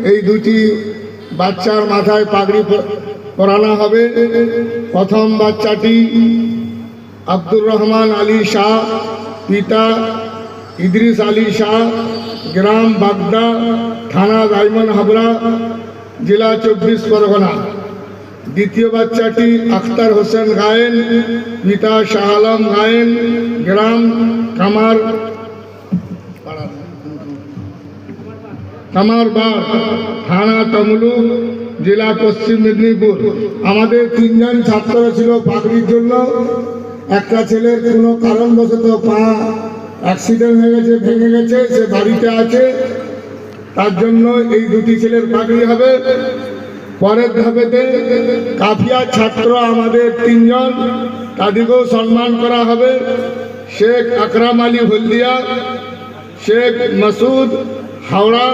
এই দুটি বাচ্চার মাথায় পাগড়ি পরানো হবে। প্রথম বাচ্চাটি আব্দুর রহমান আলী শাহ, পিতা ইদ্রিস আলী শাহ, গ্রাম বাগদা, থানা ডায়মন্ড হাবড়া, জেলা 24 পরগনা। দ্বিতীয় বাচ্চাটি আখতার হোসেন গায়েন, পিতা শাহ আলম গায়েন, গ্রাম কামারবাড়, থানা তমলুক, জেলা পশ্চিম মেদিনীপুর। আমাদের 3 জন ছাত্র ছিল পাগড়ির জন্য। একটা ছেলের কোনো কারণবশত পা অ্যাক্সিডেন্ট হয়ে গেছে, ভেঙে গেছে, সে বাড়িতে আছে, তার জন্য এই দুটি ছেলের পাগড়ি হবে। পরের ধাপেতে কাফিয়া ছাত্র আমাদের 3 জন, তাদেরকেও সম্মান করা হবে। শেখ আকরাম আলী হলদিয়া, শেখ মাসুদ হাওড়া,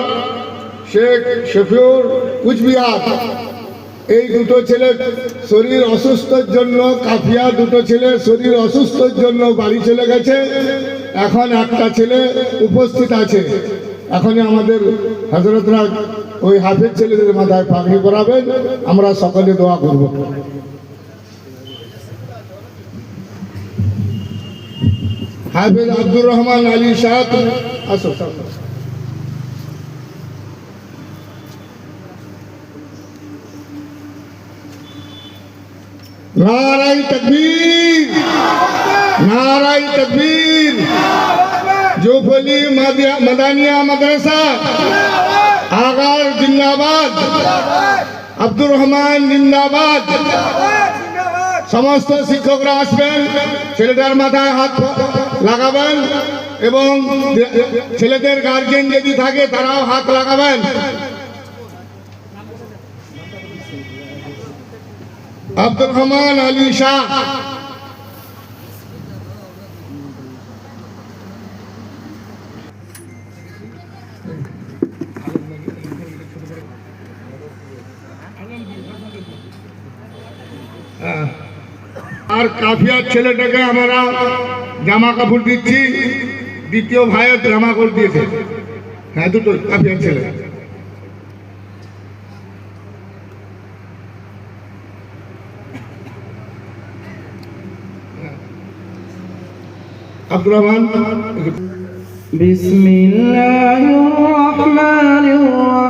শেখ শফিউর কুচবিহার। এই দুটো ছেলে শরীর অসুস্থর জন্য, কাফিয়া দুটো ছেলে শরীর অসুস্থর জন্য বাড়ি চলে গেছে। এখন একটা ছেলে উপস্থিত আছে। এখনই আমাদের হযরতরা ওই হাফেজ ছেলেদের মাথায় পাগড়ি পরাবেন। আমরা সকলে দোয়া করব। হাফেজ আব্দুর রহমান আলী শাহ, আসো। नाराई तकबीर, नाराई तकबीर। जोफली मदानिया मदरसा आगार जिंदाबाद, আব্দুর রহমান জিন্দাবাদ। সমস্ত শিক্ষকরা আসবেন, ছেলেটার মাথায় হাত লাগাবেন এবং ছেলেদের গার্জেন যদি থাকে তারাও হাত লাগাবেন। আব্দুর রহমান আলী শাহ। আর কাফিয়ার ছেলেটাকে আমরা জামা কাপড় দিচ্ছি। দ্বিতীয় ভাইয়ের জামা কাপড় দিয়েছে। হ্যাঁ, দুটো কাফিয়ার ছেলে। আব্দুর রহমান। বিসমিল্লাহির রহমানির রহিম।